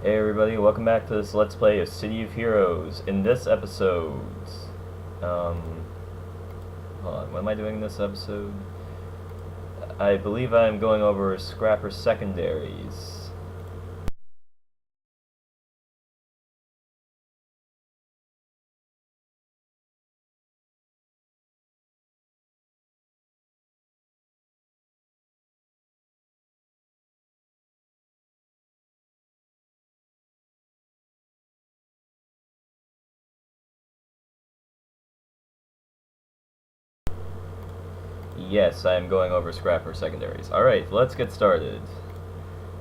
Hey everybody, welcome back to this Let's Play of City of Heroes. In this episode, um, hold on, what am I doing in this episode? I believe I'm going over Scrapper Secondaries. Yes, I am going over Scrapper Secondaries. Alright, let's get started.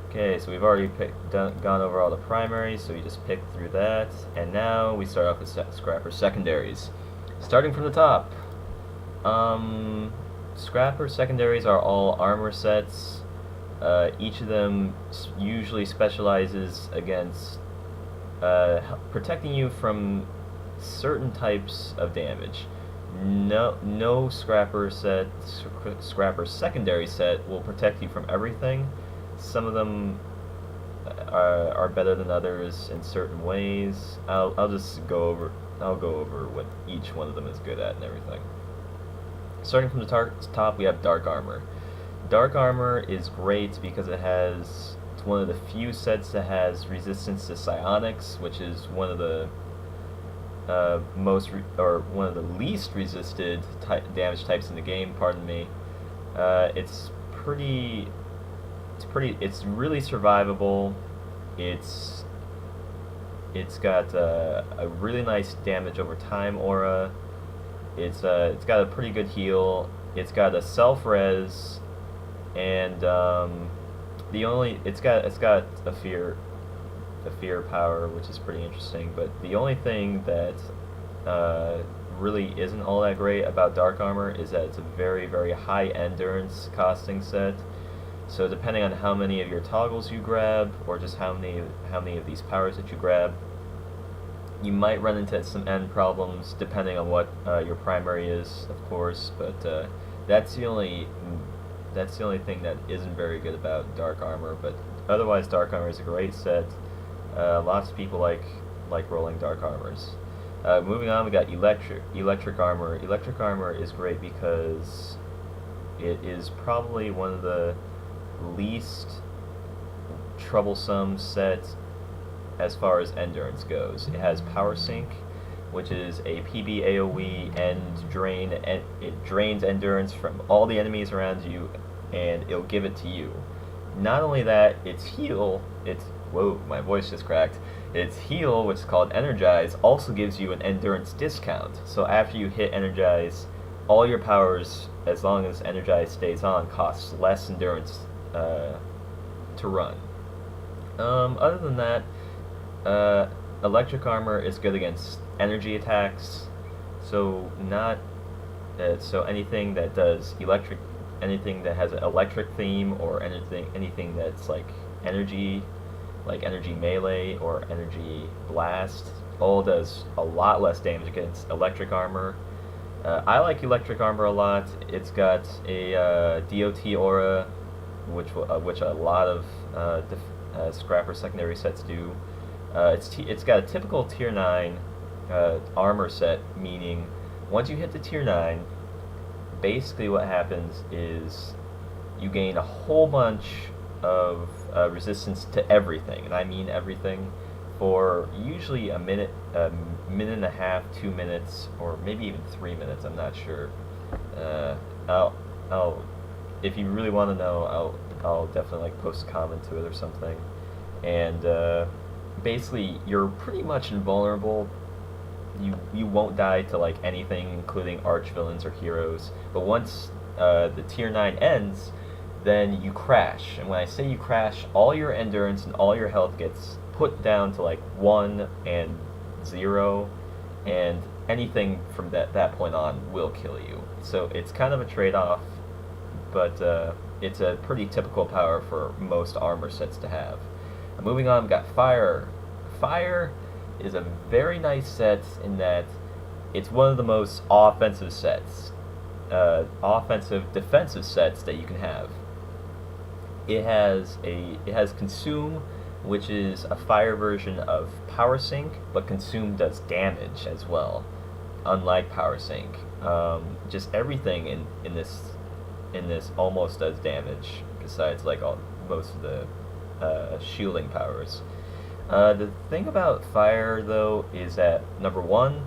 Okay, so we've already gone over all the primaries, so we just picked through that. And now we start off with Scrapper Secondaries. Starting from the top. Scrapper Secondaries are all armor sets. Each of them usually specializes against protecting you from certain types of damage. No Scrapper Secondary set will protect you from everything. Some of them are better than others in certain ways. I'll just go over what each one of them is good at and everything. Starting from the top, we have Dark Armor. Dark Armor is great because it's one of the few sets that has resistance to psionics, which is one of the one of the least resisted damage types in the game. Pardon me. It's really survivable. It's got a really nice damage over time aura. It's got a pretty good heal. It's got a self res, and it's got a fear power, which is pretty interesting. But the only thing that really isn't all that great about Dark Armor is that it's a very high endurance costing set. So depending on how many of your toggles you grab, or just how many of these powers that you grab, you might run into some end problems depending on what your primary is, of course. But that's the only thing that isn't very good about Dark Armor. But otherwise, Dark Armor is a great set. Lots of people like rolling Dark Armors. Moving on, we got Electric Armor. Electric Armor is great because it is probably one of the least troublesome sets as far as endurance goes. It has Power Sink, which is a PB AoE and drain, and it drains endurance from all the enemies around you, and it'll give it to you. Not only that, whoa, my voice just cracked. Its heal, which is called Energize, also gives you an endurance discount. So after you hit Energize, all your powers, as long as Energize stays on, costs less endurance to run. Other than that, Electric Armor is good against energy attacks. So anything that does anything that has an electric theme, or anything that's like energy melee or energy blast, all does a lot less damage against Electric Armor. I like Electric Armor a lot. It's got a DOT aura, which a lot of Scrapper Secondary sets do. It's got a typical Tier 9 armor set, meaning once you hit the Tier 9, basically what happens is you gain a whole bunch of resistance to everything, and I mean everything, for usually a minute and a half, 2 minutes, or maybe even 3 minutes. I'm not sure. I'll if you really want to know, I'll definitely post a comment to it or something. And basically, you're pretty much invulnerable. You won't die to anything, including arch villains or heroes. But once the Tier 9 ends, then you crash. And when I say you crash, all your endurance and all your health gets put down to 1 and 0, and anything from that point on will kill you. So it's kind of a trade-off, but it's a pretty typical power for most armor sets to have. Moving on, we've got Fire. Fire is a very nice set in that it's one of the most offensive defensive sets that you can have. It has Consume, which is a fire version of Power Sync, but Consume does damage as well, unlike Power Sync. Just everything in this almost does damage, besides like most of the shielding powers. The thing about fire though is that number one,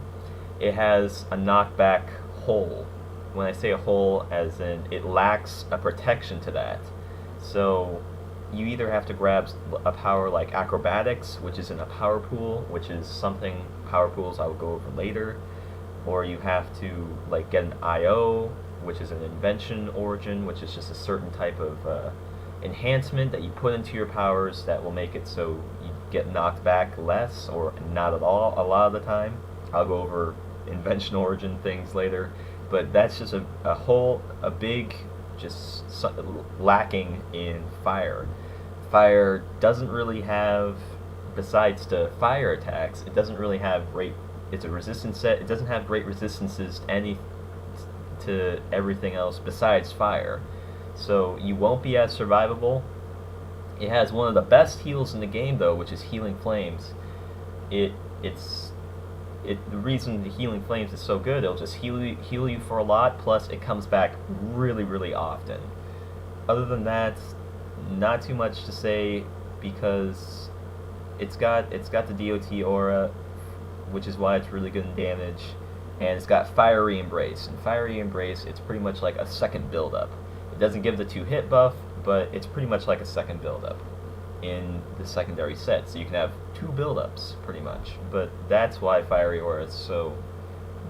it has a knockback hole. When I say a hole, as in it lacks a protection to that. So you either have to grab a power like acrobatics, which is in a power pool, which is something power pools I will go over later, or you have to like get an IO, which is an invention origin, which is just a certain type of enhancement that you put into your powers that will make it so you get knocked back less or not at all a lot of the time. I'll go over invention origin things later, but that's just a big just lacking in fire. Fire doesn't really have, besides the fire attacks, it doesn't really have great. It's a resistance set. It doesn't have great resistances to everything else besides fire, so you won't be as survivable. It has one of the best heals in the game though, which is Healing Flames. It's the reason the Healing Flames is so good, it'll just heal you for a lot, plus it comes back really, really often. Other than that, not too much to say, because it's got the DOT aura, which is why it's really good in damage, and it's got Fiery Embrace. And Fiery Embrace, it's pretty much like a second build-up. It doesn't give the 2-hit buff, but it's pretty much like a second build-up in the secondary set, so you can have 2 build-ups pretty much. But that's why Fiery Aura is so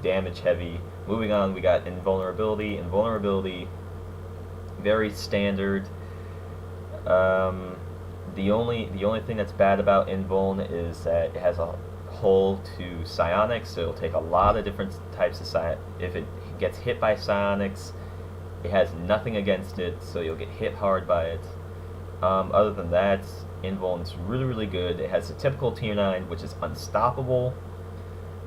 damage heavy. Moving on, we got Invulnerability. Invulnerability, very standard. The only thing that's bad about Invuln is that it has a hole to psionics, so it'll take a lot of different types of psionics. If it gets hit by psionics, it has nothing against it, so you'll get hit hard by it. Other than that, Invuln's really, really good. It has the typical tier 9, which is unstoppable.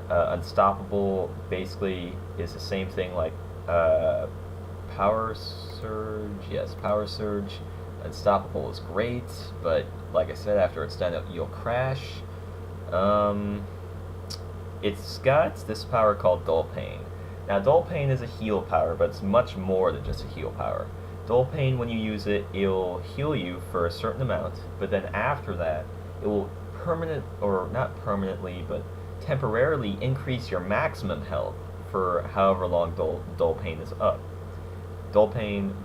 Unstoppable basically is the same thing like Power Surge. Yes, Power Surge. Unstoppable is great, but like I said, after it's done, you'll crash. It's got this power called Dull Pain. Now, Dull Pain is a heal power, but it's much more than just a heal power. Dull Pain, when you use it, it'll heal you for a certain amount, but then after that, it will not permanently, but temporarily increase your maximum health for however long Dull Pain is up. Dull Pain